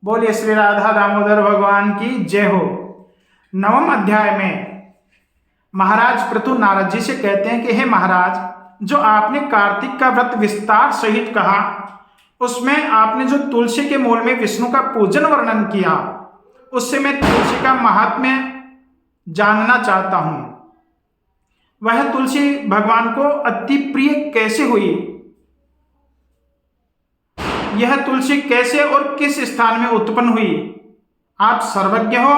बोलिए श्री राधा दामोदर भगवान की जय हो। नवम अध्याय में महाराज पृथु नारद जी से कहते हैं कि हे महाराज, जो आपने कार्तिक का व्रत विस्तार सहित कहा, उसमें आपने जो तुलसी के मूल में विष्णु का पूजन वर्णन किया, उससे मैं तुलसी का महात्म्य जानना चाहता हूं। वह तुलसी भगवान को अति प्रिय कैसे हुई? यह तुलसी कैसे और किस स्थान में उत्पन्न हुई? आप सर्वज्ञ हो,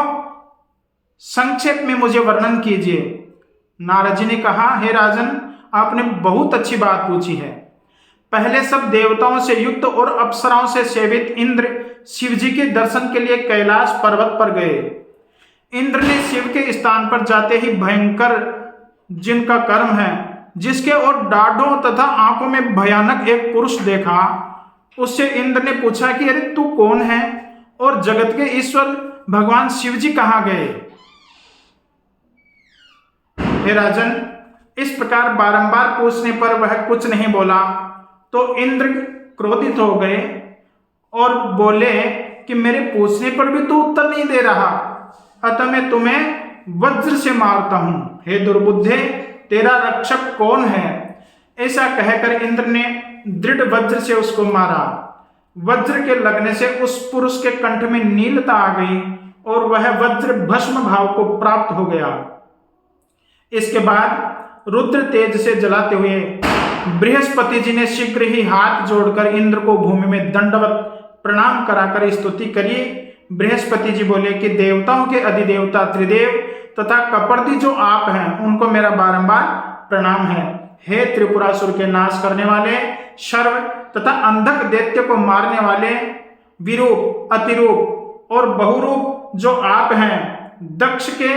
संक्षेप में मुझे वर्णन कीजिए। नारद जी ने कहा, हे राजन, आपने बहुत अच्छी बात पूछी है। पहले सब देवताओं से युक्त और अप्सराओं से सेवित इंद्र शिव जी के दर्शन के लिए कैलाश पर्वत पर गए। इंद्र ने शिव के स्थान पर जाते ही भयंकर जिनका कर्म है, जिसके और दाढ़ों तथा आंखों में भयानक एक पुरुष देखा। उससे इंद्र ने पूछा कि अरे तू कौन है और जगत के ईश्वर भगवान शिव जी कहां गए? हे राजन, इस प्रकार बारंबार पूछने पर वह कुछ नहीं बोला तो इंद्र क्रोधित हो गए और बोले कि मेरे पूछने पर भी तू उत्तर नहीं दे रहा, अतः मैं तुम्हें वज्र से मारता हूं। हे दुर्बुद्धे, तेरा रक्षक कौन है? ऐसा कहकर इंद्र ने दृढ़ वज्र से उसको मारा। वज्र के लगने से उस पुरुष के कंठ में नीलता आ गई और वह वज्र भस्म भाव को प्राप्त हो गया। इसके बाद रुद्र तेज से जलाते हुए बृहस्पति जी ने शीघ्र ही हाथ जोड़कर इंद्र को भूमि में दंडवत प्रणाम कराकर स्तुति करी। बृहस्पति जी बोले कि देवताओं के अधिदेवता त्रिदेव तथा कपर्दी जो आप हैं, उनको मेरा बारंबार प्रणाम है। हे त्रिपुरासुर के नाश करने वाले, शर्व तथा अंधक दैत्य को मारने वाले, विरूप, अतिरूप और बहुरूप जो आप हैं, दक्ष के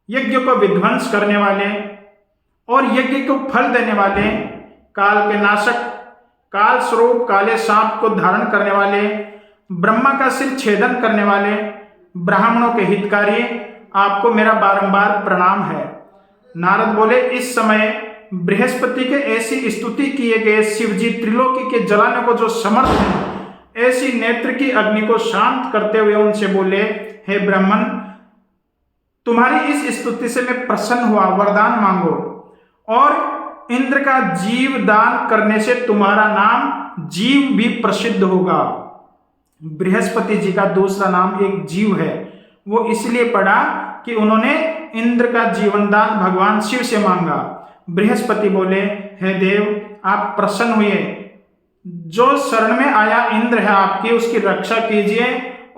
यज्ञ को विध्वंस करने वाले और यज्ञ को फल देने वाले, काल के नाशक, काल स्वरूप काले सांप को धारण करने वाले, ब्रह्मा का सिर छेदन करने वाले, ब्राह्मणों के हितकारी, आपको मेरा बारंबार प्रणाम है। नारद बोले, इस समय बृहस्पति के ऐसी स्तुति किए गए शिव जी त्रिलोकी के जलाने को जो समर्थ हैं, ऐसी नेत्र की अग्नि को शांत करते हुए उनसे बोले, हे ब्राह्मण, तुम्हारी इस स्तुति से मैं प्रसन्न हुआ, वरदान मांगो। और इंद्र का जीव दान करने से तुम्हारा नाम जीव भी प्रसिद्ध होगा। बृहस्पति जी का दूसरा नाम एक जीव है। वो इसलिए पड़ा कि उन्होंने इंद्र का जीवन दान भगवान शिव से मांगा। बृहस्पति बोले, हे देव, आप प्रसन्न हुए। जो शरण में आया इंद्र है आपकी, उसकी रक्षा कीजिए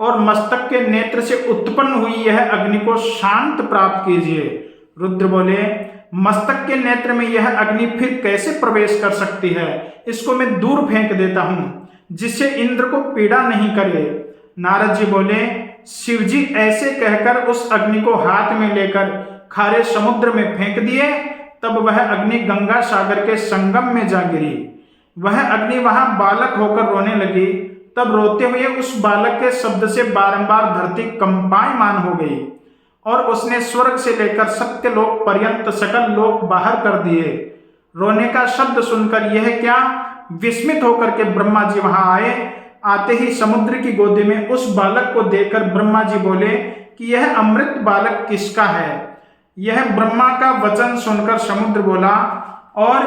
और मस्तक के नेत्र से उत्पन्न हुई यह अग्नि को शांत प्राप्त कीजिए। रुद्र बोले, मस्तक के नेत्र में यह अग्नि फिर कैसे प्रवेश कर सकती है? इसको मैं दूर फेंक देता हूं, जिससे इंद्र को पीड़ा नहीं करे। नारद जी बोले, शिव जी ऐसे कहकर उस अग्नि को हाथ में लेकर खारे समुद्र में फेंक दिए। तब वह अग्नि गंगा सागर के संगम में जा गिरी। वह अग्नि वहां बालक होकर रोने लगी। तब रोते हुए उस बालक के शब्द से बारंबार धरती कंपायमान हो गई और उसने स्वर्ग से लेकर सत्यलोक पर्यंत सकल लोक बाहर कर दिए। रोने का शब्द सुनकर यह क्या, विस्मित होकर के ब्रह्मा जी वहां आए। आते ही समुद्र की गोदी में उस बालक को देखकर ब्रह्मा जी बोले कि यह अमृत बालक किसका है? यह ब्रह्मा का वचन सुनकर समुद्र बोला और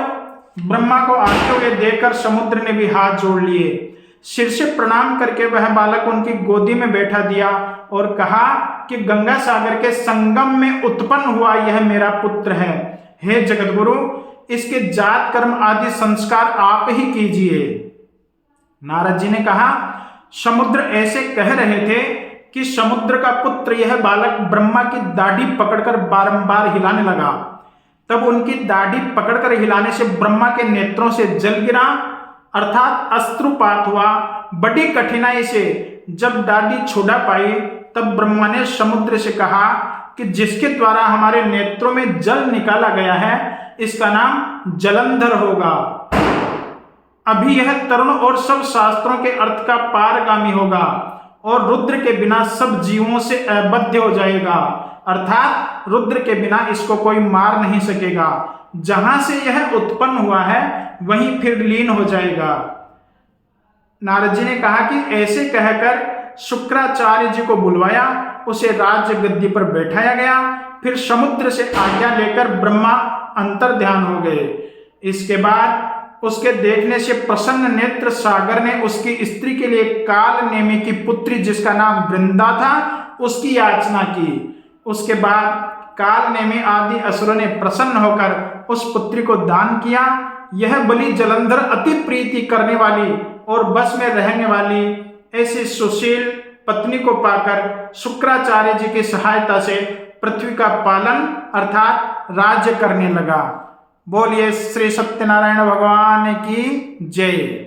ब्रह्मा को आते हुए देखकर समुद्र ने भी हाथ जोड़ लिए। सिर से प्रणाम करके वह बालक उनकी गोदी में बैठा दिया और कहा कि गंगा सागर के संगम में उत्पन्न हुआ यह मेरा पुत्र है। हे जगतगुरु, इसके जात कर्म आदि संस्कार आप ही कीजिए। नारद जी ने कहा, समुद्र ऐसे कह रहे थे कि समुद्र का पुत्र यह बालक ब्रह्मा की दाढ़ी पकड़कर बारंबार हिलाने लगा। तब उनकी दाढ़ी पकड़कर हिलाने से ब्रह्मा के नेत्रों से जल गिरा, अर्थात अश्रुपात हुआ। बड़ी कठिनाई से जब दाढ़ी छुड़ा पाई, तब ब्रह्मा ने समुद्र से कहा कि जिसके द्वारा हमारे नेत्रों में जल निकाला गया है, इसका नाम जलंधर होगा। अभी यह तरुण और सब शास्त्रों के अर्थ का पारगामी होगा और रुद्र के बिना सब जीवों से अबद्ध हो जाएगा, अर्थात रुद्र के बिना इसको कोई मार नहीं सकेगा। जहां से यह उत्पन्न हुआ है वहीं फिर लीन हो जाएगा। नारद जी ने कहा कि ऐसे कहकर शुक्राचार्य जी को बुलवाया, उसे राज्य गद्दी पर बैठाया गया। फिर समुद्र से आज्ञा लेकर ब्रह्मा अंतर ध्यान हो गए। इसके बाद उसके देखने से प्रसन्न नेत्र सागर ने उसकी स्त्री के लिए काल नेमी की पुत्री जिसका नाम वृंदा था उसकी याचना की। उसके बाद काल नेमी आदि असुरों ने प्रसन्न होकर उस पुत्री को दान किया। यह बलि जलंधर अति प्रीति करने वाली और बस में रहने वाली ऐसी सुशील पत्नी को पाकर शुक्राचार्य जी की सहायता से पृथ्वी का पालन अर्थात राज्य करने लगा। बोलिए श्री सत्यनारायण भगवान की जय।